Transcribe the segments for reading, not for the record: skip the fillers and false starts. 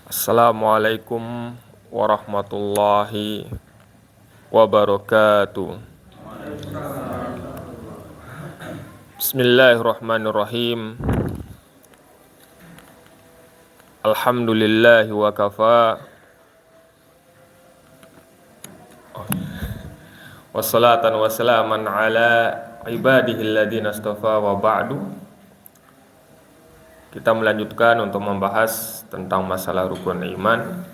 Assalamualaikum warahmatullahi wabarakatuh. Bismillahirrahmanirrahim. Alhamdulillahi wa kafa. Wassalatan wassalaman ala ibadihi alladhina astafa wa ba'du. Kita melanjutkan untuk membahas tentang masalah rukun iman.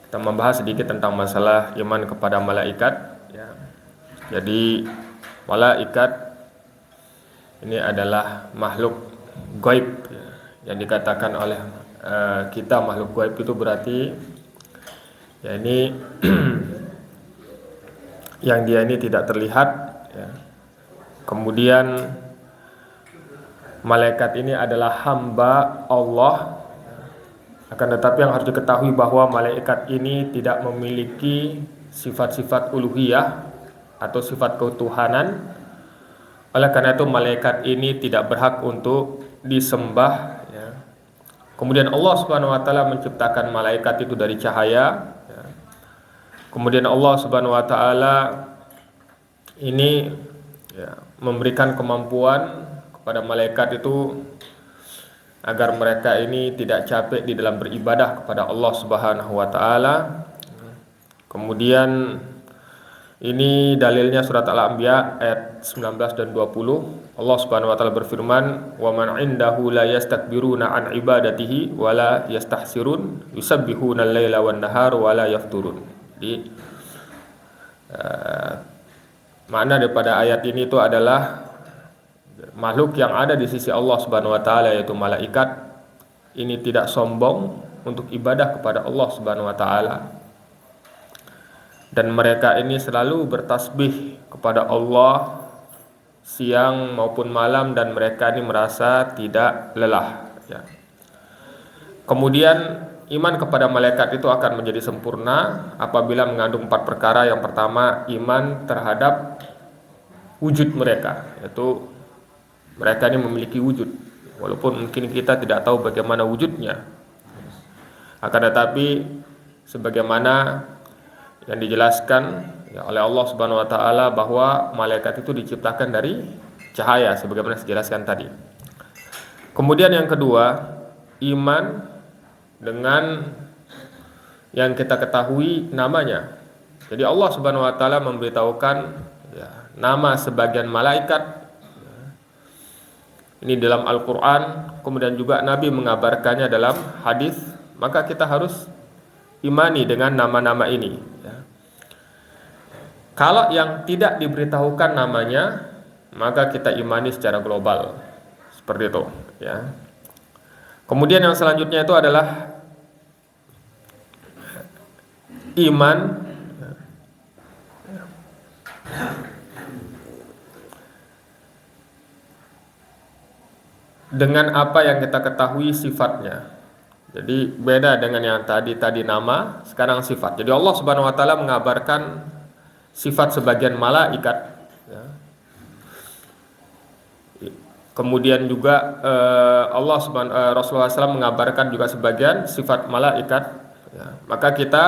Kita membahas sedikit tentang masalah iman kepada malaikat ya. Jadi malaikat ini adalah makhluk gaib ya. Yang dikatakan oleh kita makhluk gaib itu berarti ya ini yang dia ini tidak terlihat ya. Kemudian malaikat ini adalah hamba Allah. Akan tetapi yang harus diketahui bahwa malaikat ini tidak memiliki sifat-sifat uluhiyah atau sifat ketuhanan. Oleh karena itu malaikat ini tidak berhak untuk disembah ya. Kemudian Allah Subhanahu wa taala menciptakan malaikat itu dari cahaya ya. Kemudian Allah Subhanahu wa taala ini ya, memberikan kemampuan kepada malaikat itu agar mereka ini tidak capek di dalam beribadah kepada Allah Subhanahu wa taala. Kemudian ini dalilnya surat Al-Anbiya ayat 19 dan 20. Allah Subhanahu wa taala berfirman, "Wa man 'indahu la yastakbiruna an ibadatihi wa la yastahsirun yusabbihuna al-laila wan nahar wa la yafturun." Jadi makna daripada ayat ini itu adalah makhluk yang ada di sisi Allah Subhanahu wa taala yaitu malaikat ini tidak sombong untuk ibadah kepada Allah Subhanahu wa taala. Dan mereka ini selalu bertasbih kepada Allah siang maupun malam dan mereka ini merasa tidak lelah ya. Kemudian iman kepada malaikat itu akan menjadi sempurna apabila mengandung 4 perkara. Yang pertama, iman terhadap wujud mereka, yaitu mereka ini memiliki wujud, walaupun mungkin kita tidak tahu bagaimana wujudnya. Akan tetapi sebagaimana yang dijelaskan ya, oleh Allah Subhanahu wa taala bahwa malaikat itu diciptakan dari cahaya sebagaimana dijelaskan tadi. Kemudian yang kedua, iman dengan yang kita ketahui namanya. Jadi Allah Subhanahu wa taala memberitahukan ya, nama sebagian malaikat ini dalam Al-Quran, kemudian juga Nabi mengabarkannya dalam hadis, maka kita harus imani dengan nama-nama ini ya. Kalau yang tidak diberitahukan namanya, maka kita imani secara global seperti itu ya. Kemudian yang selanjutnya itu adalah iman dengan apa yang kita ketahui sifatnya. Jadi beda dengan yang tadi nama, sekarang sifat. Jadi Allah Subhanahu wa taala mengabarkan sifat sebagian malaikat ya. Kemudian juga Rasulullah SAW mengabarkan juga sebagian sifat malaikat ya. Maka kita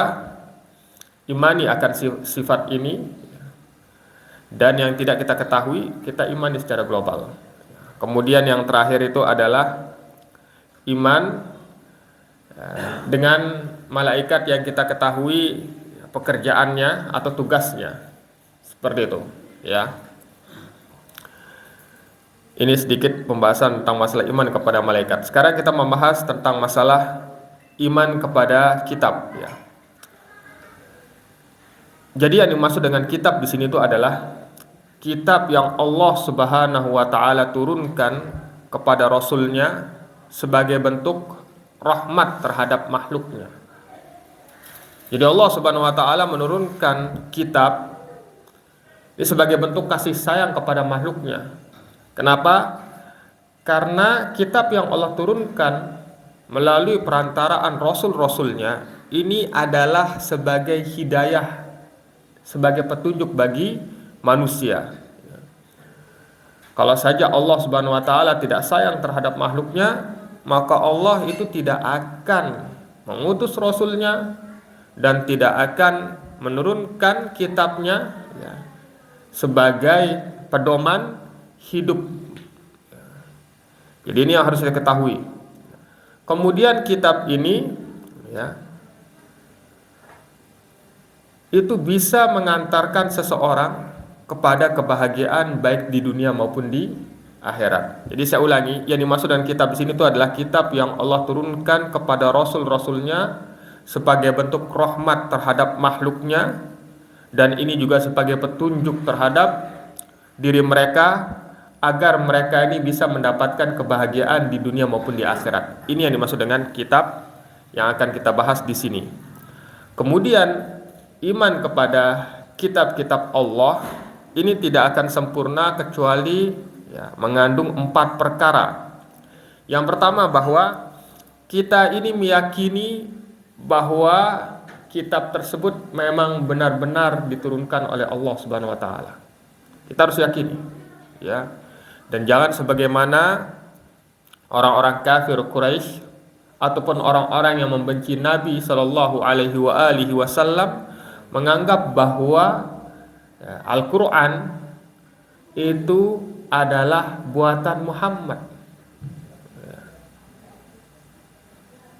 imani akan sifat ini dan yang tidak kita ketahui kita imani secara global. Kemudian yang terakhir itu adalah iman dengan malaikat yang kita ketahui pekerjaannya atau tugasnya. Seperti itu, ya. Ini sedikit pembahasan tentang masalah iman kepada malaikat. Sekarang kita membahas tentang masalah iman kepada kitab, ya. Jadi yang dimaksud dengan kitab di sini itu adalah kitab yang Allah Subhanahu wa taala turunkan kepada Rasulnya sebagai bentuk rahmat terhadap makhluknya. Jadi Allah Subhanahu wa taala menurunkan kitab ini sebagai bentuk kasih sayang kepada makhluknya. Kenapa? Karena kitab yang Allah turunkan melalui perantaraan rasul-rasulnya ini adalah sebagai hidayah, sebagai petunjuk bagi manusia. Kalau saja Allah Subhanahu wa taala tidak sayang terhadap makhluknya, maka Allah itu tidak akan mengutus rasulnya dan tidak akan menurunkan kitabnya ya, sebagai pedoman hidup. Jadi ini yang harus kita ketahui. Kemudian kitab ini ya, itu bisa mengantarkan seseorang kepada kebahagiaan baik di dunia maupun di akhirat. Jadi saya ulangi, yang dimaksud dengan kitab di sini itu adalah kitab yang Allah turunkan kepada rasul-rasulnya sebagai bentuk rahmat terhadap makhluknya, dan ini juga sebagai petunjuk terhadap diri mereka agar mereka ini bisa mendapatkan kebahagiaan di dunia maupun di akhirat. Ini yang dimaksud dengan kitab yang akan kita bahas di sini. Kemudian iman kepada kitab-kitab Allah ini tidak akan sempurna kecuali ya, mengandung 4 perkara. Yang pertama, bahwa kita ini meyakini bahwa kitab tersebut memang benar-benar diturunkan oleh Allah Subhanahu wa taala. Kita harus yakini, ya. Dan jangan sebagaimana orang-orang kafir Quraisy ataupun orang-orang yang membenci Nabi Shallallahu alaihi wasallam menganggap bahwa ya, Al-Quran itu adalah buatan Muhammad.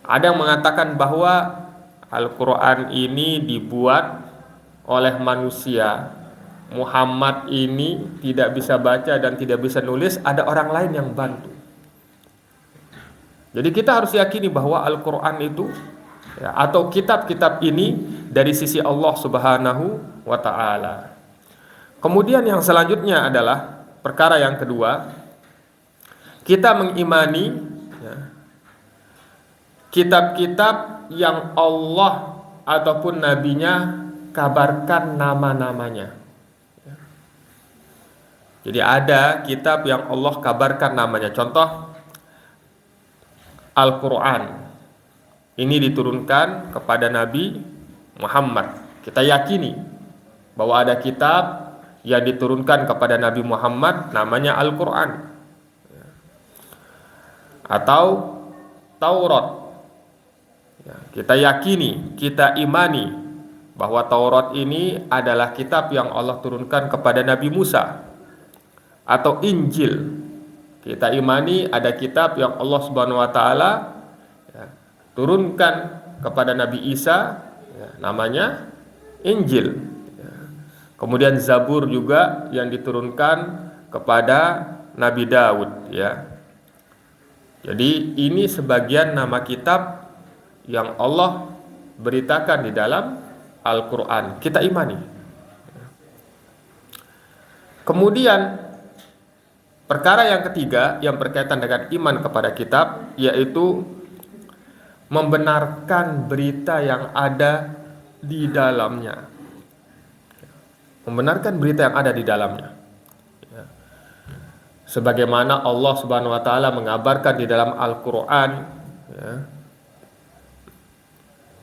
Ada yang mengatakan bahwa Al-Quran ini dibuat oleh manusia. Muhammad ini tidak bisa baca dan tidak bisa nulis, ada orang lain yang bantu. Jadi kita harus yakini bahwa Al-Quran itu ya, atau kitab-kitab ini dari sisi Allah Subhanahu wa ta'ala. Kemudian yang selanjutnya adalah perkara yang kedua, kita mengimani ya, kitab-kitab yang Allah ataupun nabinya kabarkan nama-namanya. Jadi ada kitab yang Allah kabarkan namanya. Contoh Al-Quran ini diturunkan kepada Nabi Muhammad. Kita yakini bahwa ada kitab yang diturunkan kepada Nabi Muhammad namanya Al-Quran atau Taurat. Kita yakini, kita imani bahwa Taurat ini adalah kitab yang Allah turunkan kepada Nabi Musa. Atau Injil, kita imani ada kitab yang Allah Subhanahu wa taala ya, turunkan kepada Nabi Isa ya, namanya Injil ya. Kemudian Zabur juga yang diturunkan kepada Nabi Daud ya. Jadi ini sebagian nama kitab yang Allah beritakan di dalam Al-Quran, kita imani. Kemudian perkara yang ketiga yang berkaitan dengan iman kepada kitab, yaitu membenarkan berita yang ada di dalamnya. Membenarkan berita yang ada di dalamnya. Sebagaimana Allah Subhanahu wa taala mengabarkan di dalam Al-Quran ya,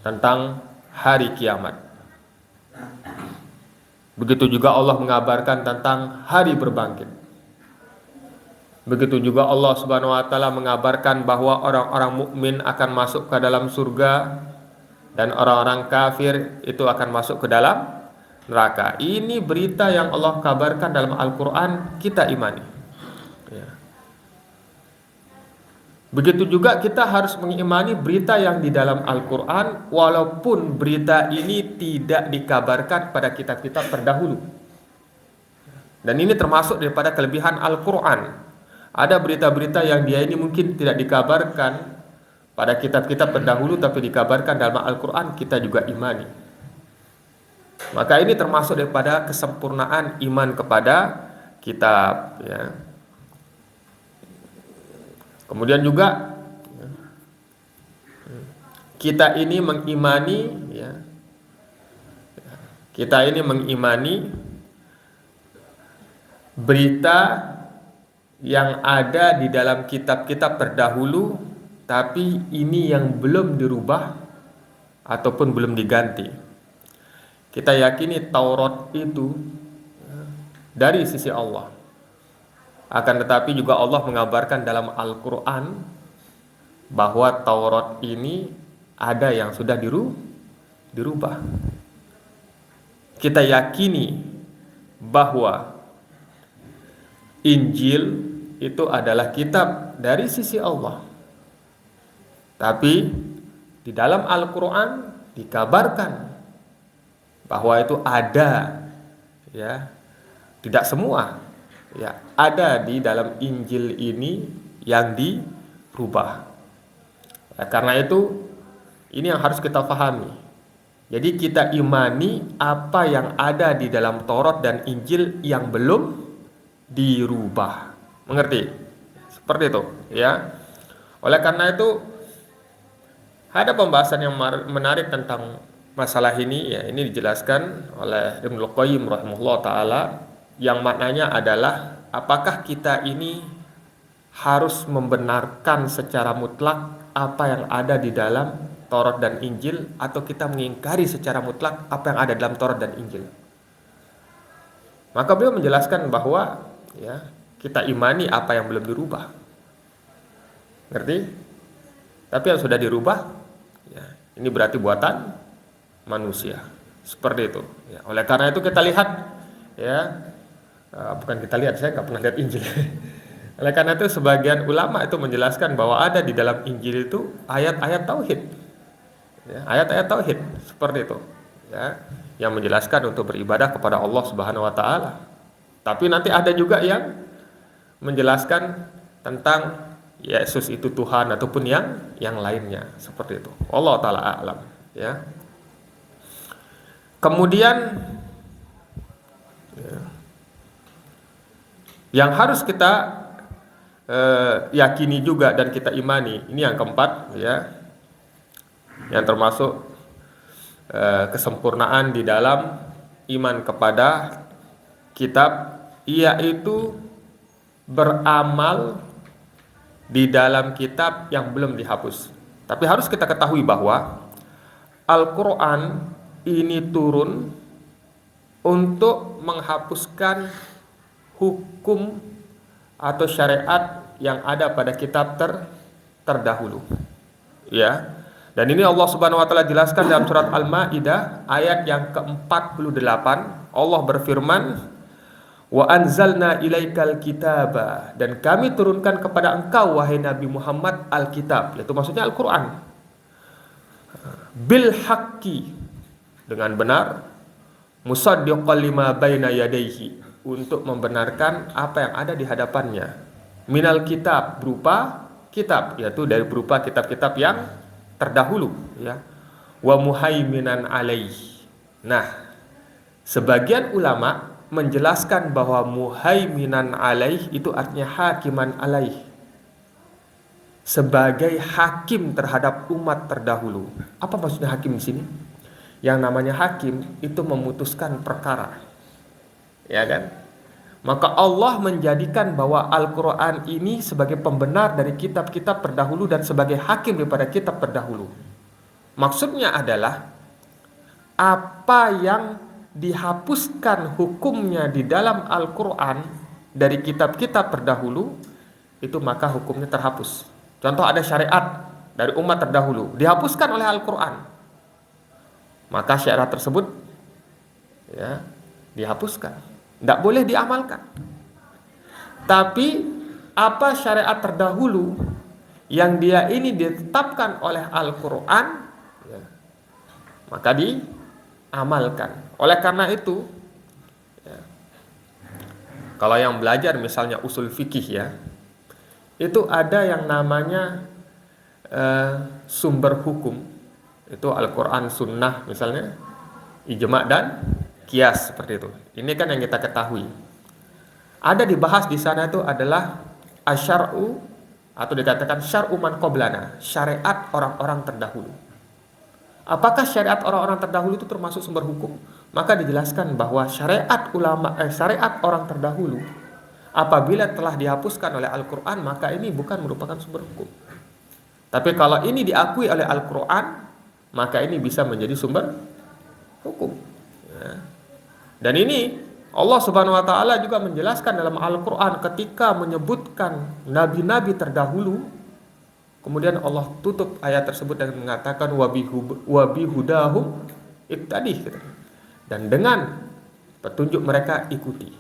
tentang hari kiamat. Begitu juga Allah mengabarkan tentang hari berbangkit. Begitu juga Allah Subhanahu wa taala mengabarkan bahwa orang-orang mukmin akan masuk ke dalam surga dan orang-orang kafir itu akan masuk ke dalam neraka. Ini berita yang Allah kabarkan dalam Al-Quran, kita imani ya. Begitu juga kita harus mengimani berita yang di dalam Al-Quran, walaupun berita ini tidak dikabarkan pada kitab-kitab terdahulu. Dan ini termasuk daripada kelebihan Al-Quran. Ada berita-berita yang dia ini mungkin tidak dikabarkan pada kitab-kitab terdahulu, tapi dikabarkan dalam Al-Quran, kita juga imani. Maka ini termasuk daripada kesempurnaan iman kepada kitab ya. Kemudian juga kita ini mengimani ya, kita ini mengimani berita yang ada di dalam kitab-kitab terdahulu, tapi ini yang belum dirubah ataupun belum diganti. Kita yakini Taurat itu dari sisi Allah. Akan tetapi juga Allah mengabarkan dalam Al-Quran bahwa Taurat ini ada yang sudah dirubah. Kita yakini bahwa Injil itu adalah kitab dari sisi Allah. Tapi di dalam Al-Quran dikabarkan bahwa itu ada, ya, tidak semua, ya, ada di dalam Injil ini yang dirubah. Karena itu ini yang harus kita pahami. Jadi kita imani apa yang ada di dalam Taurat dan Injil yang belum dirubah. Mengerti? Seperti itu, ya. Oleh karena itu ada pembahasan yang menarik tentang masalah ini, ya. Ini dijelaskan oleh Ibnul Qayyim rahimahullah taala, yang maknanya adalah apakah kita ini harus membenarkan secara mutlak apa yang ada di dalam Taurat dan Injil, atau kita mengingkari secara mutlak apa yang ada dalam Taurat dan Injil. Maka beliau menjelaskan bahwa, ya, kita imani apa yang belum dirubah. Ngerti? Tapi yang sudah dirubah, ya, ini berarti buatan manusia. Seperti itu, ya. Oleh karena itu kita lihat, ya, bukan kita lihat, saya nggak pernah lihat Injil. Oleh karena itu sebagian ulama itu menjelaskan bahwa ada di dalam Injil itu ayat-ayat tauhid, ya, ayat-ayat tauhid seperti itu, ya, yang menjelaskan untuk beribadah kepada Allah Subhanahu Wa Taala. Tapi nanti ada juga yang menjelaskan tentang Yesus itu Tuhan ataupun yang lainnya, seperti itu. Allah Taala a'lam, ya. Kemudian, ya, yang harus kita yakini juga dan kita imani, ini yang keempat, ya, yang termasuk kesempurnaan di dalam iman kepada kitab, yaitu beramal di dalam kitab yang belum dihapus. Tapi harus kita ketahui bahwa Al-Quran ini turun untuk menghapuskan hukum atau syariat yang ada pada kitab terdahulu, ya. Dan ini Allah Subhanahu wa taala jelaskan dalam surat Al-Maidah ayat yang ke-48. Allah berfirman, "Wa anzalna ilaikal kitaba," dan kami turunkan kepada engkau wahai Nabi Muhammad Alkitab, yaitu maksudnya Al-Qur'an, bil haqqi, dengan benar, musaddiqan lima baina yadayhi, untuk membenarkan apa yang ada di hadapannya, minal kitab, berupa kitab, yaitu dari berupa kitab-kitab yang terdahulu, ya, wa muhaiminan alaih. Nah, sebagian ulama menjelaskan bahwa muhaiminan alaih itu artinya hakiman alaih, sebagai hakim terhadap umat terdahulu. Apa maksudnya hakim di sini? Yang namanya hakim itu memutuskan perkara, ya kan? Maka Allah menjadikan bahwa Al-Quran ini sebagai pembenar dari kitab-kitab terdahulu dan sebagai hakim daripada kitab terdahulu. Maksudnya adalah apa yang dihapuskan hukumnya di dalam Al-Quran dari kitab-kitab terdahulu, itu maka hukumnya terhapus. Contoh, ada syariat dari umat terdahulu dihapuskan oleh Al-Quran, maka syariat tersebut, ya, dihapuskan, tidak boleh diamalkan. Tapi apa syariat terdahulu yang dia ini ditetapkan oleh Al-Quran, ya, maka diamalkan. Oleh karena itu, ya, kalau yang belajar misalnya usul fikih, ya, itu ada yang namanya sumber hukum, itu Al-Quran, Sunnah misalnya, ijma' dan kias, seperti itu. Ini kan yang kita ketahui. Ada dibahas di sana itu adalah asyar'u, atau dikatakan syar'u man qablana, syariat orang-orang terdahulu. Apakah syariat orang-orang terdahulu itu termasuk sumber hukum? Maka dijelaskan bahwa syariat syariat orang terdahulu apabila telah dihapuskan oleh Al-Quran, maka ini bukan merupakan sumber hukum. Tapi kalau ini diakui oleh Al-Quran, maka ini bisa menjadi sumber hukum, ya. Dan ini Allah Subhanahu wa taala juga menjelaskan dalam Al-Qur'an ketika menyebutkan nabi-nabi terdahulu, kemudian Allah tutup ayat tersebut dengan mengatakan wabihudahum iktadih, dan dengan petunjuk mereka ikuti.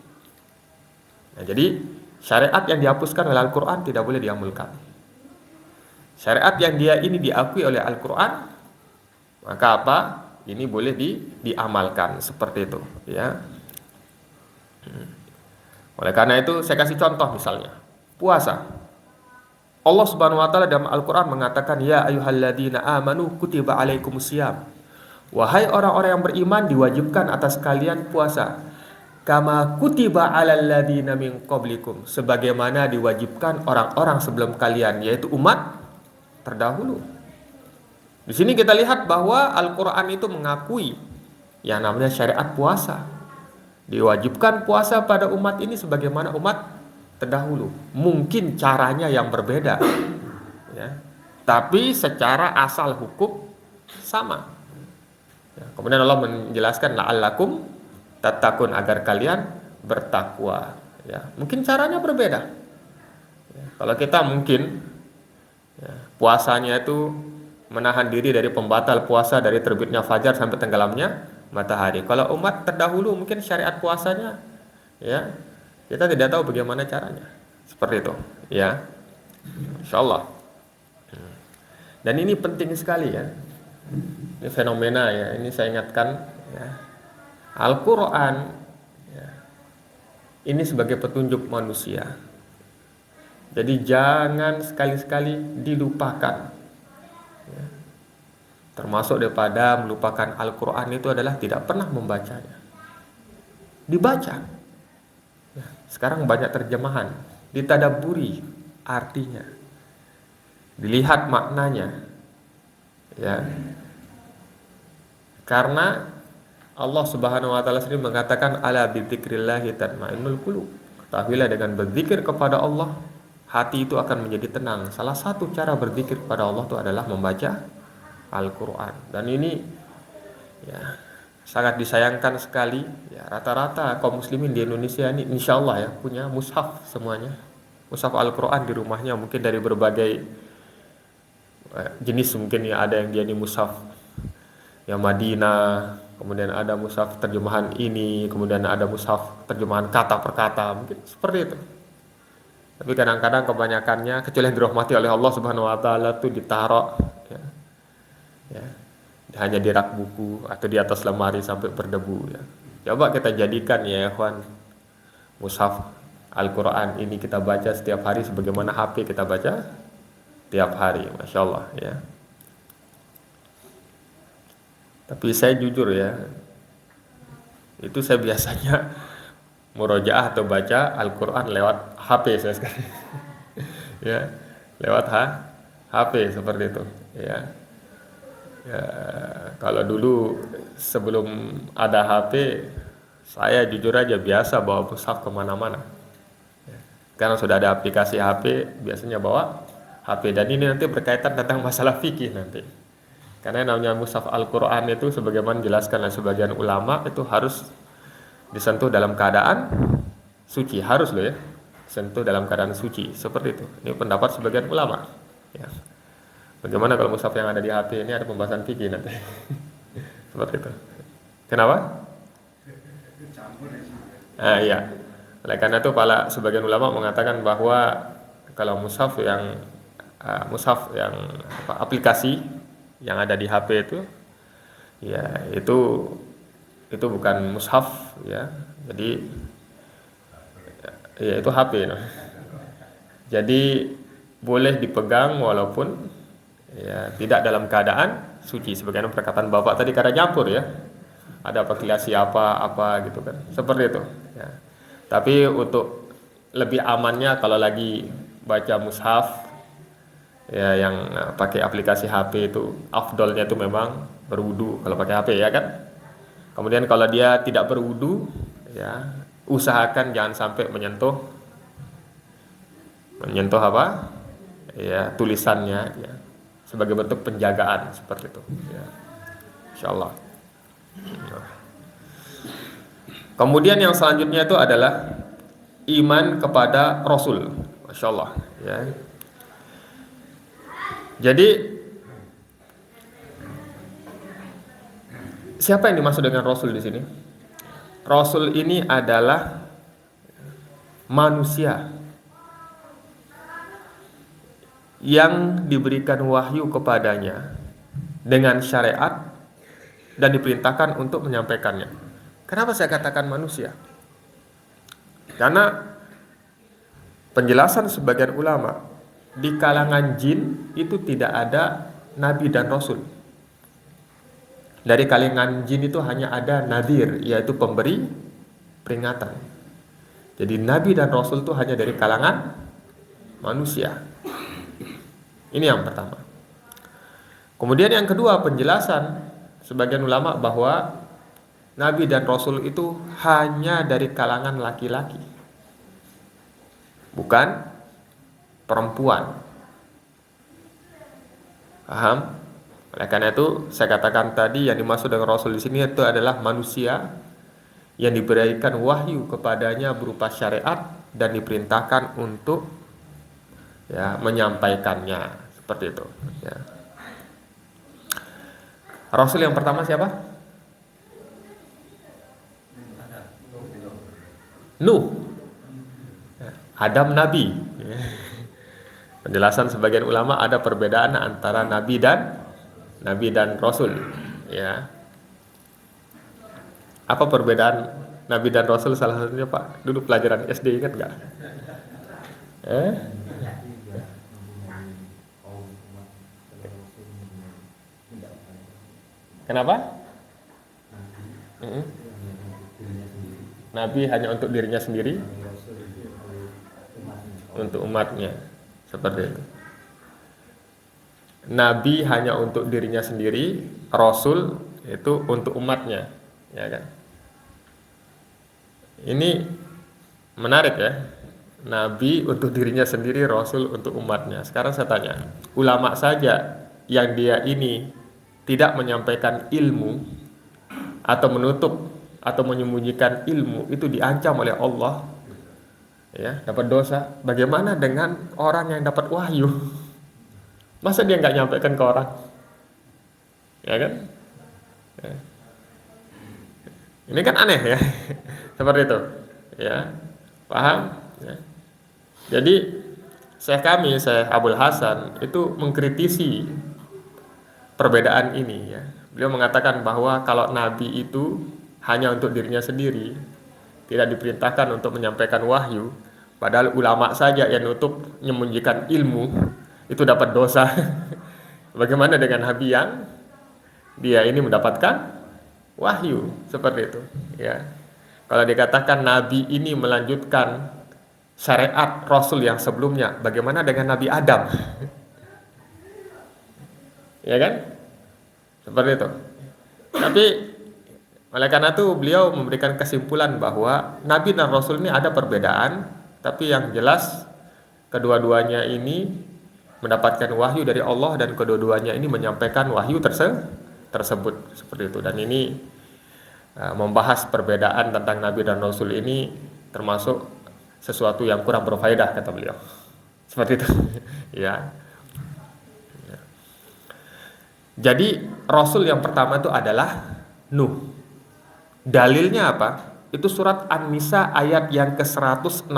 Nah, jadi syariat yang dihapuskan oleh Al-Qur'an tidak boleh diamalkan. Syariat yang dia ini diakui oleh Al-Qur'an, maka apa? Ini boleh diamalkan seperti itu, ya. Oleh karena itu saya kasih contoh misalnya puasa. Allah Subhanahu wa taala dalam Al-Qur'an mengatakan ya ayyuhalladzina amanu kutiba alaikumusiyam. Wahai orang-orang yang beriman, diwajibkan atas kalian puasa. Kama kutiba alal ladzina min qablikum, sebagaimana diwajibkan orang-orang sebelum kalian, yaitu umat terdahulu. Di sini kita lihat bahwa Al-Qur'an itu mengakui yang namanya syariat puasa. Diwajibkan puasa pada umat ini sebagaimana umat terdahulu. Mungkin caranya yang berbeda, ya, tapi secara asal hukum sama. Ya, kemudian Allah menjelaskan la'allakum tattaqun, agar kalian bertakwa. Ya, mungkin caranya berbeda. Ya, kalau kita mungkin puasanya itu menahan diri dari pembatal puasa dari terbitnya fajar sampai tenggelamnya matahari. Kalau umat terdahulu mungkin syariat puasanya, ya, kita tidak tahu bagaimana caranya. Seperti itu, ya. Insyaallah. Dan ini penting sekali, ya. Ini fenomena, ya. Ini saya ingatkan, ya. Al-Qur'an, ya, ini sebagai petunjuk manusia. Jadi jangan sekali-sekali dilupakan. Ya. Termasuk daripada melupakan Al-Qur'an itu adalah tidak pernah membacanya. Dibaca. Ya. Sekarang banyak terjemahan, ditadaburi artinya, dilihat maknanya. Ya. Karena Allah Subhanahu wa taala sendiri mengatakan ala bidzikrillahi tatmainnul qulub. Ketahuilah dengan berzikir kepada Allah, hati itu akan menjadi tenang. Salah satu cara berzikir kepada Allah itu adalah membaca Al-Qur'an. Dan ini, ya, sangat disayangkan sekali, ya, rata-rata kaum muslimin di Indonesia ini insyaallah, ya, punya mushaf semuanya. Mushaf Al-Qur'an di rumahnya, mungkin dari berbagai jenis. Mungkin ya ada yang dia di mushaf yang Madinah, kemudian ada mushaf terjemahan ini, kemudian ada mushaf terjemahan kata per kata, mungkin seperti itu. Tapi kadang-kadang kebanyakannya, kecuali yang dirahmati oleh Allah Subhanahu wa taala, itu ditaruh, ya, ya, hanya di rak buku atau di atas lemari sampai berdebu, ya. Coba kita jadikan, ya ikhwan, mushaf Al-Qur'an ini kita baca setiap hari sebagaimana HP kita baca tiap hari, Masya Allah, ya. Tapi saya jujur, ya, itu saya biasanya murojaah atau baca Al-Qur'an lewat HP saya sekarang. Ya, lewat HP seperti itu, ya. Ya, kalau dulu sebelum ada HP, saya jujur aja biasa bawa mushaf kemana-mana. Ya, karena sudah ada aplikasi HP, biasanya bawa HP. Dan ini nanti berkaitan tentang masalah fikih nanti. Karena namanya mushaf Al-Qur'an itu sebagaimana dijelaskan oleh sebagian ulama, itu harus disentuh dalam keadaan suci, harus loh, ya, sentuh dalam keadaan suci, seperti itu. Ini pendapat sebagian ulama, ya. Bagaimana kalau mushaf yang ada di HP ini ada pembahasan fikih nanti. Seperti itu. Kenapa? Iya. Oleh karena itu sebagian ulama mengatakan bahwa kalau mushaf yang aplikasi yang ada di HP itu, ya, itu bukan mushaf, ya. Jadi, ya, itu HP, no. Jadi boleh dipegang walaupun, ya, tidak dalam keadaan suci, sebagaimana perkataan Bapak tadi karena nyampur, ya. Ada aplikasi apa gitu kan. Seperti itu, ya. Tapi untuk lebih amannya kalau lagi baca mushaf, ya, yang pakai aplikasi HP itu afdolnya itu memang berwudu kalau pakai HP, ya kan. Kemudian kalau dia tidak berwudu, ya, usahakan jangan sampai menyentuh apa, ya, tulisannya, ya, sebagai bentuk penjagaan seperti itu, ya. Insyaallah. Kemudian yang selanjutnya itu adalah iman kepada Rasul. Masya Allah. Ya. Jadi siapa yang dimaksud dengan Rasul di sini? Rasul ini adalah manusia yang diberikan wahyu kepadanya dengan syariat dan diperintahkan untuk menyampaikannya. Kenapa saya katakan manusia? Karena penjelasan sebagian ulama, di kalangan jin itu tidak ada nabi dan rasul. Dari kalangan jin itu hanya ada nadhir, yaitu pemberi peringatan. Jadi nabi dan rasul itu hanya dari kalangan manusia. Ini yang pertama. Kemudian yang kedua, penjelasan sebagian ulama bahwa nabi dan rasul itu hanya dari kalangan laki-laki, bukan perempuan. Paham? Oleh karena itu saya katakan tadi yang dimaksud dengan rasul di sini itu adalah manusia yang diberikan wahyu kepadanya berupa syariat dan diperintahkan untuk menyampaikannya, seperti itu. Ya. Rasul yang pertama siapa? Nuh. Adam nabi. Penjelasan sebagian ulama ada perbedaan antara nabi dan rasul. Ya. Apa perbedaan nabi dan rasul? Salah satunya Pak, dulu pelajaran SD ingat nggak? Kenapa? Nabi hanya untuk dirinya sendiri, untuk umatnya, seperti itu. Nabi hanya untuk dirinya sendiri, Rasul itu untuk umatnya, ya kan? Ini menarik ya. Nabi untuk dirinya sendiri, Rasul untuk umatnya. Sekarang saya tanya, ulama saja yang dia ini tidak menyampaikan ilmu atau menutup atau menyembunyikan ilmu, itu diancam oleh Allah, ya, dapat dosa. Bagaimana dengan orang yang dapat wahyu? Masa dia nggak nyampaikan ke orang? Ya kan? Ya. Ini kan aneh ya. Seperti itu. Ya. Paham? Ya. Jadi Syekh Abdul Hasan itu mengkritisi perbedaan ini ya. Beliau mengatakan bahwa kalau nabi itu hanya untuk dirinya sendiri, tidak diperintahkan untuk menyampaikan wahyu, padahal ulama saja yang nutup menyembunyikan ilmu itu dapat dosa. Bagaimana dengan nabi yang dia ini mendapatkan wahyu, seperti itu ya. Kalau dikatakan nabi ini melanjutkan syariat rasul yang sebelumnya, bagaimana dengan Nabi Adam? Ya kan? Seperti itu. Tapi oleh karena itu beliau memberikan kesimpulan bahwa Nabi dan Rasul ini ada perbedaan, tapi yang jelas kedua-duanya ini mendapatkan wahyu dari Allah dan kedua-duanya ini menyampaikan wahyu tersebut, seperti itu. Dan ini membahas perbedaan tentang Nabi dan Rasul ini termasuk sesuatu yang kurang berfaedah, kata beliau. Seperti itu. Ya. Jadi Rasul yang pertama itu adalah Nuh. Dalilnya apa? Itu surat An-Nisa ayat yang ke-163.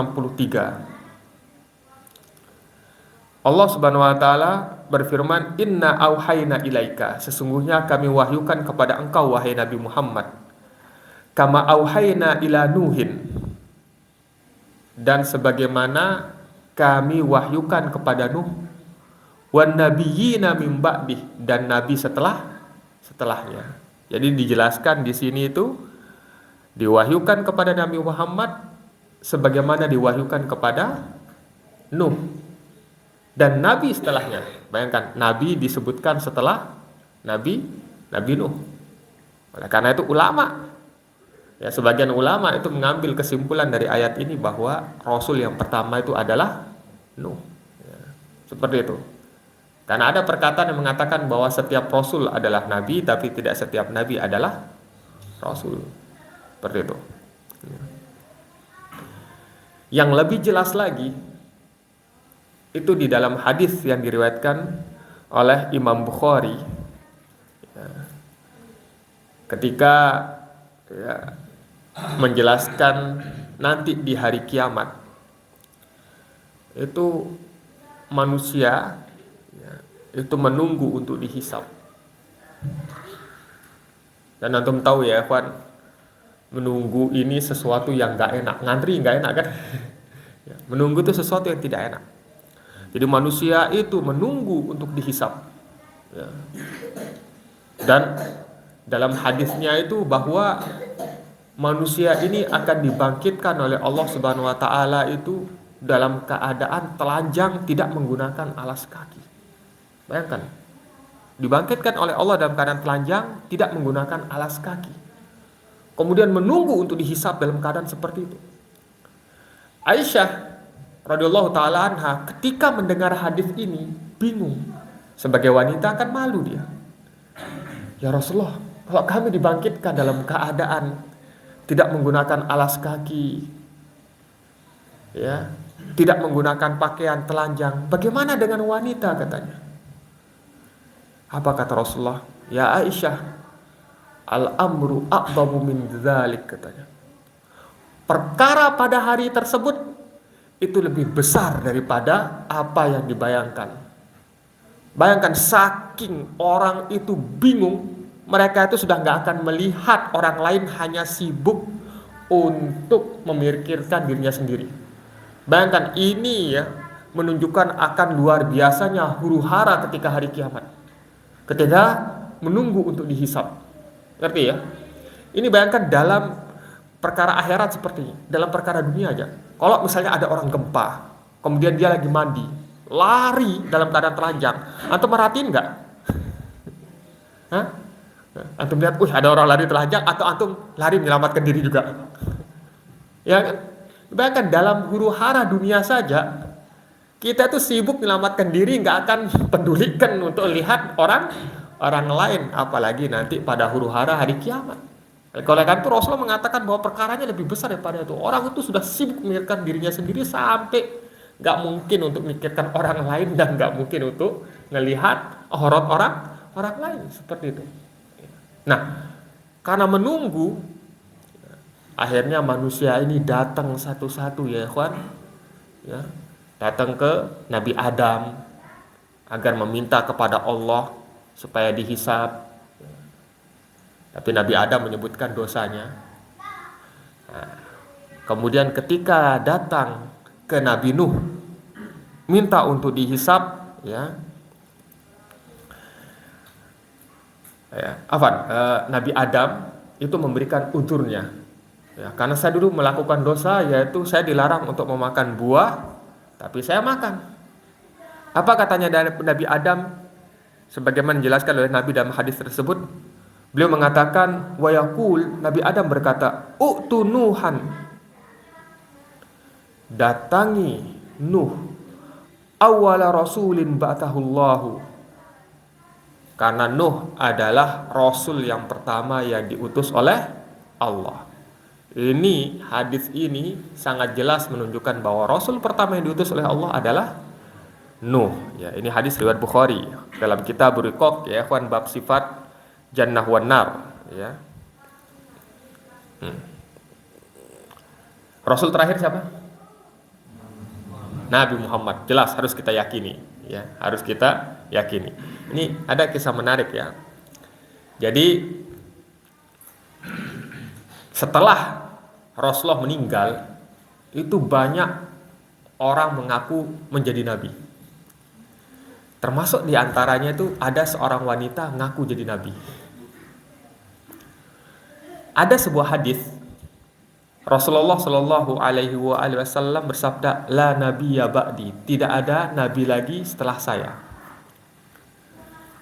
Allah Subhanahu wa taala berfirman, "Inna auhayna ilaika." Sesungguhnya kami wahyukan kepada engkau wahai Nabi Muhammad. Kama auhayna ila Nuhin. Dan sebagaimana kami wahyukan kepada Nuh, wan nabiyina min ba'dih, dan nabi setelahnya. Jadi dijelaskan di sini itu diwahyukan kepada Nabi Muhammad sebagaimana diwahyukan kepada Nuh dan nabi setelahnya. Bayangkan, nabi disebutkan setelah Nabi Nuh. Oleh karena itu ulama, ya, sebagian ulama itu mengambil kesimpulan dari ayat ini bahwa Rasul yang pertama itu adalah Nuh, ya, seperti itu. Karena ada perkataan yang mengatakan bahwa setiap Rasul adalah Nabi, tapi tidak setiap Nabi adalah Rasul, seperti itu. Yang lebih jelas lagi itu di dalam hadis yang diriwayatkan oleh Imam Bukhari, ketika menjelaskan nanti di hari kiamat itu manusia itu menunggu untuk dihisab. Dan antum tahu ya kawan, menunggu ini sesuatu yang gak enak. Ngantri gak enak kan? Menunggu itu sesuatu yang tidak enak. Jadi manusia itu menunggu untuk dihisab. Dan dalam hadisnya itu bahwa manusia ini akan dibangkitkan oleh Allah Subhanahu wa taala itu dalam keadaan telanjang, tidak menggunakan alas kaki. Bayangkan, dibangkitkan oleh Allah dalam keadaan telanjang, tidak menggunakan alas kaki. Kemudian menunggu untuk dihisab dalam keadaan seperti itu. Aisyah radhiyallahu taala anha ketika mendengar hadis ini bingung. Sebagai wanita kan malu dia. Ya Rasulullah, kalau kami dibangkitkan dalam keadaan tidak menggunakan alas kaki, ya, tidak menggunakan pakaian telanjang, bagaimana dengan wanita, katanya. Apa kata Rasulullah? Ya Aisyah, al-amru a'dhamu min dzalik, katanya. Perkara pada hari tersebut itu lebih besar daripada apa yang dibayangkan. Bayangkan, saking orang itu bingung, mereka itu sudah gak akan melihat orang lain, hanya sibuk untuk memikirkan dirinya sendiri. Bayangkan, ini ya menunjukkan akan luar biasanya huru-hara ketika hari kiamat, ketika menunggu untuk dihisab. Ngerti ya? Ini bayangkan dalam perkara akhirat seperti ini, dalam perkara dunia aja. Kalau misalnya ada orang gempa, kemudian dia lagi mandi, lari dalam keadaan telanjang, antum merhatiin nggak? Hah? Antum lihat, ada orang lari telanjang, atau antum lari menyelamatkan diri juga? Ya kan? Bayangkan dalam huru-hara dunia saja, kita tuh sibuk menyelamatkan diri, nggak akan pedulikan untuk lihat orang lain, apalagi nanti pada huru-hara hari kiamat. Oleh karena itu Rasulullah mengatakan bahwa perkaranya lebih besar daripada itu. Orang itu sudah sibuk memikirkan dirinya sendiri sampai nggak mungkin untuk memikirkan orang lain, dan nggak mungkin untuk melihat aurat orang lain, seperti itu. Nah, karena menunggu, akhirnya manusia ini datang satu-satu ya ikhwan, ya, datang ke Nabi Adam agar meminta kepada Allah supaya dihisab. Tapi Nabi Adam menyebutkan dosanya. Nah, kemudian ketika datang ke Nabi Nuh minta untuk dihisab, Nabi Adam itu memberikan uzurnya, karena saya dulu melakukan dosa, yaitu saya dilarang untuk memakan buah, tapi saya makan. Apa katanya dari Nabi Adam? Sebagaimana dijelaskan oleh Nabi dalam hadis tersebut, beliau mengatakan, wa yaqul, Nabi Adam berkata, u'tu Nuhan, datangi Nuh, awwala rasulin ba'athahullahu, karena Nuh adalah Rasul yang pertama yang diutus oleh Allah. Ini hadis ini sangat jelas menunjukkan bahwa Rasul pertama yang diutus oleh Allah adalah Nuh. Ya, ini hadis riwayat Bukhari dalam kitab Riqaq, ya, ikhwan, bab sifat jannah wan nar. Ya. Rasul terakhir siapa? Nabi Muhammad. Jelas harus kita yakini. Ya, harus kita yakini. Ini ada kisah menarik ya. Jadi setelah Rasulullah meninggal, itu banyak orang mengaku menjadi nabi. Termasuk diantaranya itu ada seorang wanita ngaku jadi nabi. Ada sebuah hadis Rasulullah Shallallahu Alaihi Wasallam bersabda, la nabiyya ba'di, tidak ada nabi lagi setelah saya.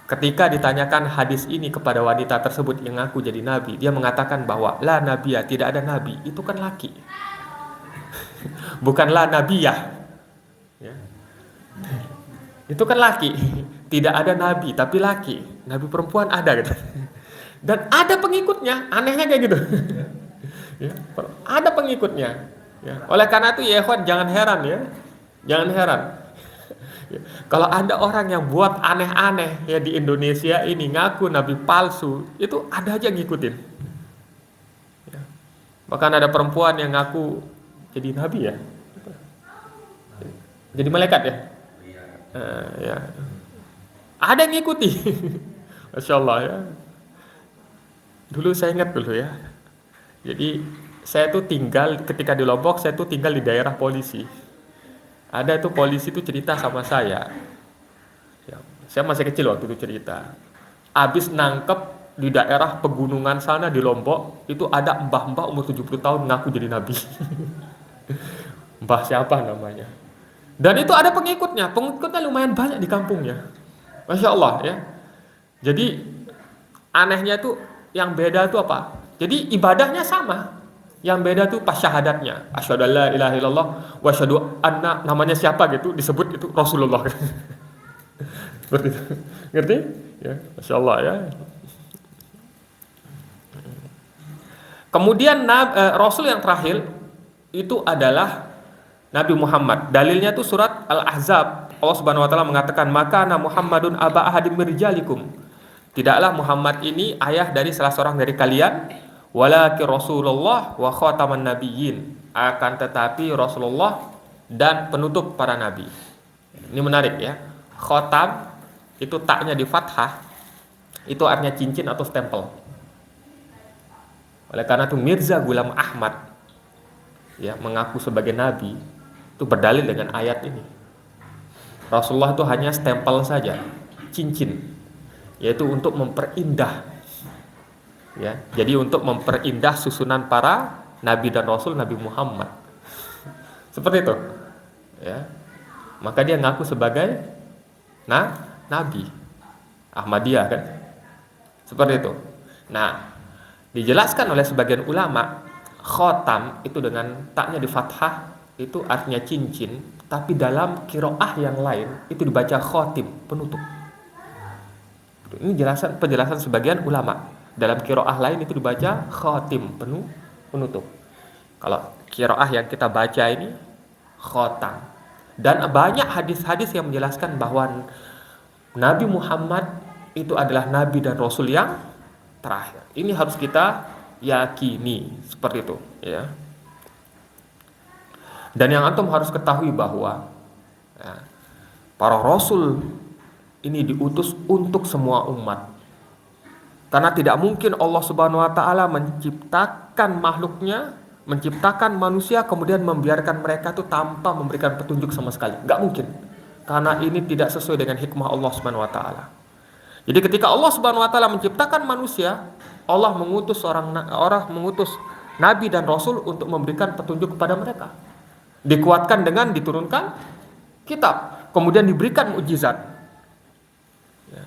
Ketika ditanyakan hadis ini kepada wanita tersebut yang ngaku jadi nabi, dia mengatakan bahwa la nabiyya, tidak ada nabi, itu kan laki. Bukan la nabiyah, ya. Itu kan laki. Tidak ada nabi tapi laki. Nabi perempuan ada gitu. Dan ada pengikutnya, anehnya kayak gitu. Ya, ada pengikutnya. Ya. Oleh karena itu ya ikhwan, jangan heran ya. Jangan heran. Ya. Kalau ada orang yang buat aneh-aneh ya di Indonesia ini ngaku nabi palsu, itu ada aja ngikutin. Ya. Bahkan ada perempuan yang ngaku jadi nabi ya. Jadi malaikat ya. Ya. Ada yang ngikuti. Masya Allah ya. Dulu saya ingat dulu ya. Jadi saya tuh tinggal ketika di Lombok, saya tuh tinggal di daerah polisi. Ada tuh polisi tuh cerita sama saya. Ya, saya masih kecil waktu itu cerita. Abis nangkep di daerah pegunungan sana di Lombok, itu ada mbah-mbah umur 70 tahun ngaku jadi nabi. Mbah siapa namanya? Dan itu ada pengikutnya lumayan banyak di kampungnya. Masya Allah ya. Jadi anehnya tuh yang beda tuh apa? Jadi ibadahnya sama. Yang beda tuh pas syahadatnya. Asyhadu alla ilaha illallah wa asyhadu anna, namanya siapa gitu disebut itu Rasulullah. Seperti itu. Ngerti? Ya, Masya Allah ya. Kemudian Rasul yang terakhir itu adalah Nabi Muhammad. Dalilnya itu surat Al-Ahzab. Allah Subhanahu wa taala mengatakan, "Maka Muhammadun aba ahadim mirjalikum." Tidaklah Muhammad ini ayah dari salah seorang dari kalian, walakin Rasulullah wa khataman nabiyyin. Akan tetapi Rasulullah dan penutup para nabi. Ini menarik ya. Khatam itu taknya di fathah. Itu artinya cincin atau stempel. Oleh karena itu Mirza Ghulam Ahmad ya mengaku sebagai nabi. Itu berdalil dengan ayat ini. Rasulullah itu hanya stempel saja, cincin, yaitu untuk memperindah. Ya, jadi untuk memperindah susunan para nabi dan rasul Nabi Muhammad. Seperti itu. Ya. Maka dia ngaku sebagai nabi Ahmadiyah kan. Seperti itu. Nah, dijelaskan oleh sebagian ulama, khotam itu dengan taknya di fathah itu artinya cincin, tapi dalam qiraah yang lain itu dibaca khotim, penutup. Ini penjelasan sebagian ulama. Dalam qiraah lain itu dibaca khotim, penutup. Kalau qiraah yang kita baca ini khotam. Dan banyak hadis-hadis yang menjelaskan bahwa Nabi Muhammad itu adalah nabi dan rasul yang terakhir. Ini harus kita yakini seperti itu, ya. Dan yang antum harus ketahui bahwa ya, para rasul ini diutus untuk semua umat. Karena tidak mungkin Allah Subhanahu wa taala menciptakan makhluknya, menciptakan manusia kemudian membiarkan mereka itu tanpa memberikan petunjuk sama sekali. Enggak mungkin. Karena ini tidak sesuai dengan hikmah Allah Subhanahu wa taala. Jadi ketika Allah Subhanahu wa taala menciptakan manusia, Allah mengutus mengutus nabi dan rasul untuk memberikan petunjuk kepada mereka. Dikuatkan dengan diturunkan kitab, kemudian diberikan mukjizat. Ya.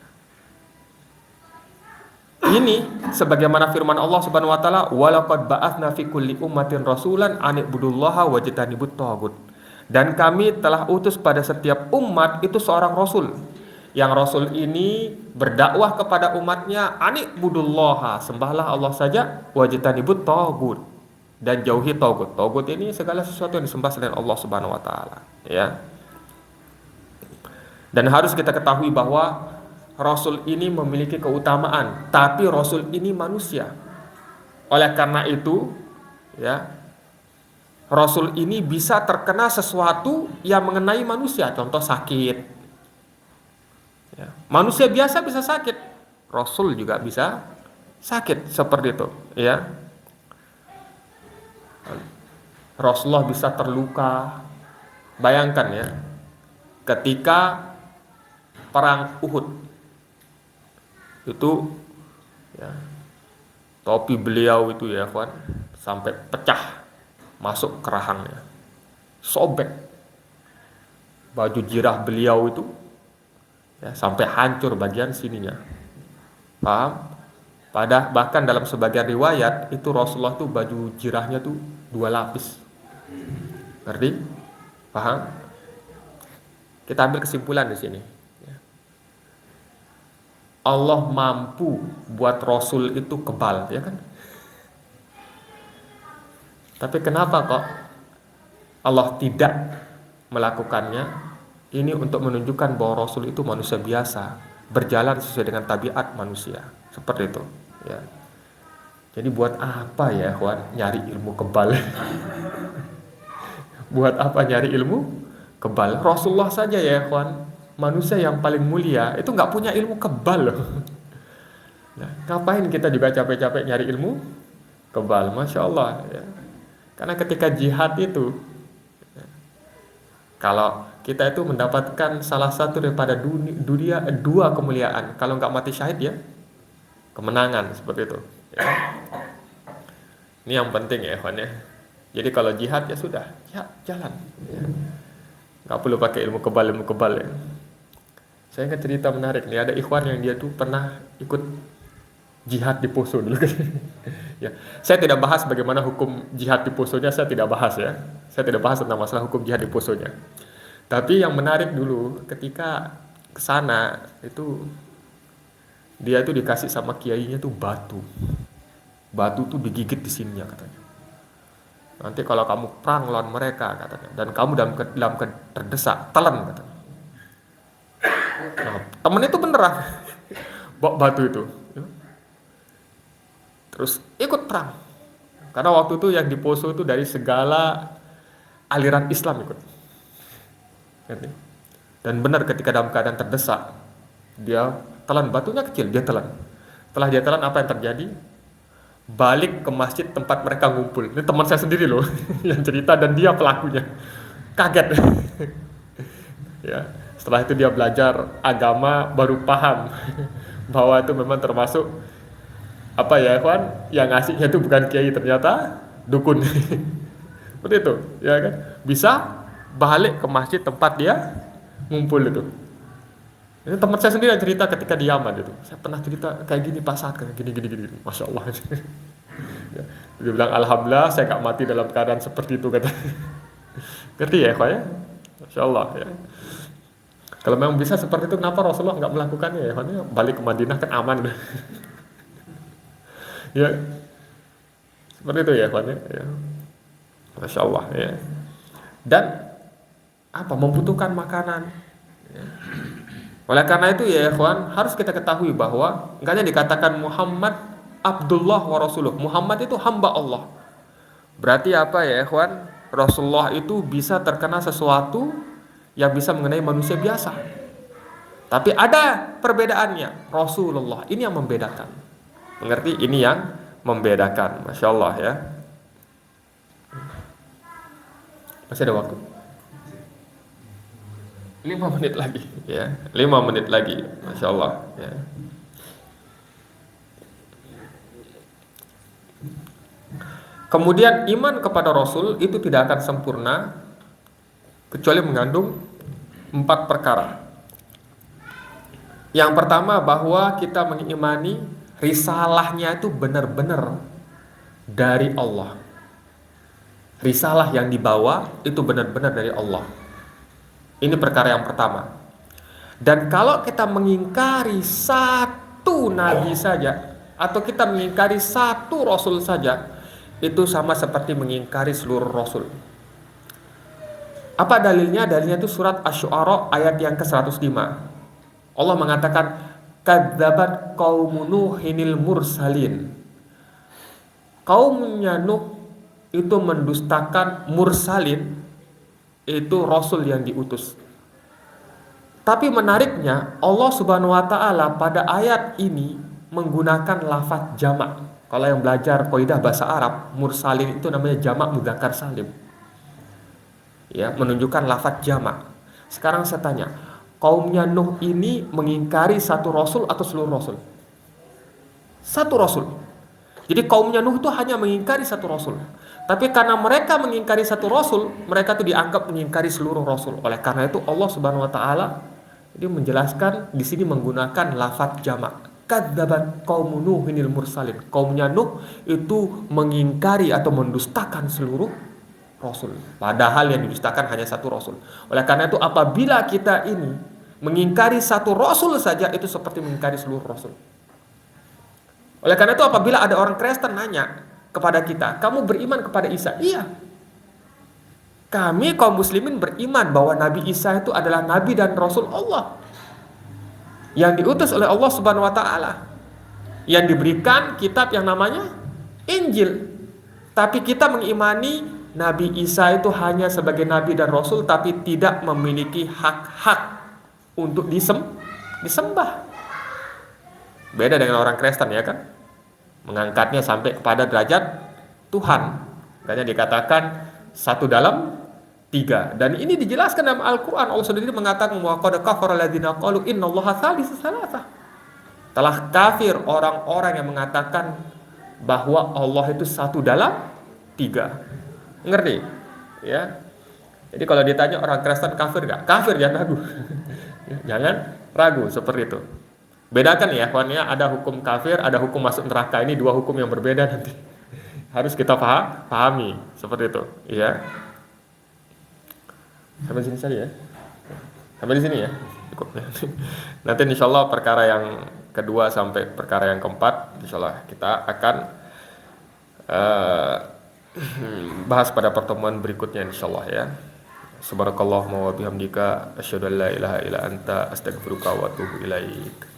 Ini sebagaimana firman Allah Subhanahu wa taala, "Walaqad ba'atsna fi kulli ummatin rasulan an ibudullaha wajtanibut taghut." Dan kami telah utus pada setiap umat itu seorang rasul. Yang rasul ini berdakwah kepada umatnya, an ibudullaha, sembahlah Allah saja, wajtanibut taghut, dan jauhi tagut. Tagut ini segala sesuatu yang disembah selain Allah Subhanahu wa taala, ya. Dan harus kita ketahui bahwa rasul ini memiliki keutamaan, tapi rasul ini manusia. Oleh karena itu, ya, rasul ini bisa terkena sesuatu yang mengenai manusia, contoh sakit. Ya. Manusia biasa bisa sakit, rasul juga bisa sakit seperti itu, ya. Rasulullah bisa terluka. Bayangkan ya, ketika perang Uhud itu ya, topi beliau itu ya kawan sampai pecah masuk ke rahangnya, sobek. Baju jirah beliau itu ya, sampai hancur bagian sininya, paham? Bahkan dalam sebagian riwayat itu Rasulullah tuh baju jirahnya tuh 2 lapis. Ngerti? Paham? Kita ambil kesimpulan di sini. Allah mampu buat Rasul itu kebal, ya kan? Tapi kenapa kok Allah tidak melakukannya? Ini untuk menunjukkan bahwa Rasul itu manusia biasa, berjalan sesuai dengan tabiat manusia, seperti itu. Ya. Jadi buat apa ya, ikhwan, nyari ilmu kebal? Buat apa nyari ilmu kebal? Rasulullah saja ya, ikhwan, manusia yang paling mulia itu nggak punya ilmu kebal loh. Nah, ngapain kita juga capek-capek nyari ilmu kebal? Masya Allah. Ya. Karena ketika jihad itu, kalau kita itu mendapatkan salah satu daripada dunia dua kemuliaan, kalau nggak mati syahid ya kemenangan, seperti itu. Ya. Ini yang penting ya, ikhwan ya. Jadi kalau jihad ya sudah, ya jalan. Ya. Nggak perlu pakai ilmu kebal ya. Saya ingat cerita menarik nih, ada ikhwan yang dia tuh pernah ikut jihad di Poso dulu. Ya, saya tidak bahas bagaimana hukum jihad di Posonya, saya tidak bahas ya. Saya tidak bahas tentang masalah hukum jihad di Posonya. Tapi yang menarik dulu ketika ke sana itu dia tuh dikasih sama kiainya tuh batu. Batu tuh digigit di sininya katanya. Nanti kalau kamu perang lawan mereka katanya, dan kamu dalam terdesak, telan katanya. Nah, temen itu beneran bawa batu itu. Terus ikut perang. Karena waktu itu yang di Poso itu dari segala aliran Islam ikut. Dan benar ketika dalam keadaan terdesak, dia telan, batunya kecil, dia telan. Setelah dia telan, apa yang terjadi? Balik ke masjid tempat mereka ngumpul. Ini teman saya sendiri loh yang cerita, dan dia pelakunya. Kaget. Ya, setelah itu dia belajar agama, baru paham bahwa itu memang termasuk apa ya, kawan, yang ngasihnya itu bukan kiai, ternyata dukun. Seperti itu, ya kan? Bisa balik ke masjid tempat dia ngumpul itu. Ini teman saya sendiri yang cerita ketika di Yaman itu. Saya pernah cerita kayak gini pas saat kayak gini. Masya Allah. Ya, dia bilang alhamdulillah saya gak mati dalam keadaan seperti itu, kata. Ngerti ya, kawan ya? Masya Allah ya. Kalau memang bisa seperti itu, kenapa Rasulullah nggak melakukannya ya? Kawan ya? Balik ke Madinah kan aman. Ya, seperti itu ya, kawan ya. Masya Allah ya. Dan apa, membutuhkan makanan ya. Oleh karena itu ya ikhwan, harus kita ketahui bahwa enggaknya dikatakan Muhammad Abdullah wa Rasuluh, Muhammad itu hamba Allah. Berarti apa ya ikhwan, Rasulullah itu bisa terkena sesuatu yang bisa mengenai manusia biasa. Tapi ada perbedaannya, Rasulullah ini yang membedakan. Mengerti? Ini yang membedakan. Masya Allah ya. Masih ada waktu 5 menit lagi ya, 5 menit lagi, Masya Allah ya. Kemudian iman kepada Rasul itu tidak akan sempurna kecuali mengandung 4 perkara. Yang pertama, bahwa kita mengimani risalahnya itu benar-benar dari Allah. Risalah yang dibawa itu benar-benar dari Allah. Ini perkara yang pertama. Dan kalau kita mengingkari satu nabi saja, atau kita mengingkari satu rasul saja, itu sama seperti mengingkari seluruh rasul. Apa dalilnya? Dalilnya itu surat Asy-Syu'ara ayat yang ke-105. Allah mengatakan, kadzabat qaumun Nuhinil mursalin. Kaumnya Nuh itu mendustakan mursalin, itu rasul yang diutus. Tapi menariknya, Allah Subhanahu wa taala pada ayat ini menggunakan lafaz jamak. Kalau yang belajar kaidah bahasa Arab, mursalin itu namanya jamak mudzakkar salim. Ya, menunjukkan lafaz jamak. Sekarang saya tanya, kaumnya Nuh ini mengingkari satu rasul atau seluruh rasul? Satu rasul. Jadi kaumnya Nuh itu hanya mengingkari satu rasul. Tapi karena mereka mengingkari satu rasul, mereka itu dianggap mengingkari seluruh rasul. Oleh karena itu Allah Subhanahu wa taala dia menjelaskan di sini menggunakan lafaz jamak. Kadzabat qaumun Nuhinil mursalin. Kaumnya Nuh itu mengingkari atau mendustakan seluruh rasul. Padahal yang didustakan hanya satu rasul. Oleh karena itu apabila kita ini mengingkari satu rasul saja, itu seperti mengingkari seluruh rasul. Oleh karena itu apabila ada orang Kristen nanya, kepada kita, kamu beriman kepada Isa. Iya. Kami kaum muslimin beriman bahwa Nabi Isa itu adalah Nabi dan Rasul Allah yang diutus oleh Allah Subhanahu wa taala, yang diberikan kitab yang namanya Injil. Tapi kita mengimani Nabi Isa itu hanya sebagai Nabi dan Rasul, tapi tidak memiliki hak-hak untuk disembah. Beda dengan orang Kristen ya kan, mengangkatnya sampai kepada derajat Tuhan. Makanya dikatakan satu dalam tiga. Dan ini dijelaskan dalam Al-Quran. Allah sendiri mengatakan wa qad kafara alladziina qalu innallaha tsalitsu tsalatsa. Telah kafir orang-orang yang mengatakan bahwa Allah itu satu dalam tiga. Ngerti? Ya. Jadi kalau ditanya orang Kristen kafir enggak? Kafir, jangan ragu. Jangan ragu seperti itu. Bedakan ya, kawannya, ada hukum kafir, ada hukum masuk neraka. Ini dua hukum yang berbeda nanti. Harus kita pahami seperti itu, ya. Sampai sini saja ya. Sampai di sini ya. Cukup. Nanti insyaallah perkara yang kedua sampai perkara yang keempat insyaallah kita akan bahas pada pertemuan berikutnya insyaallah ya. Subhanakallahumma wa bihamdika asyhadu an la ilaha illa anta astaghfiruka wa atubu ilaik.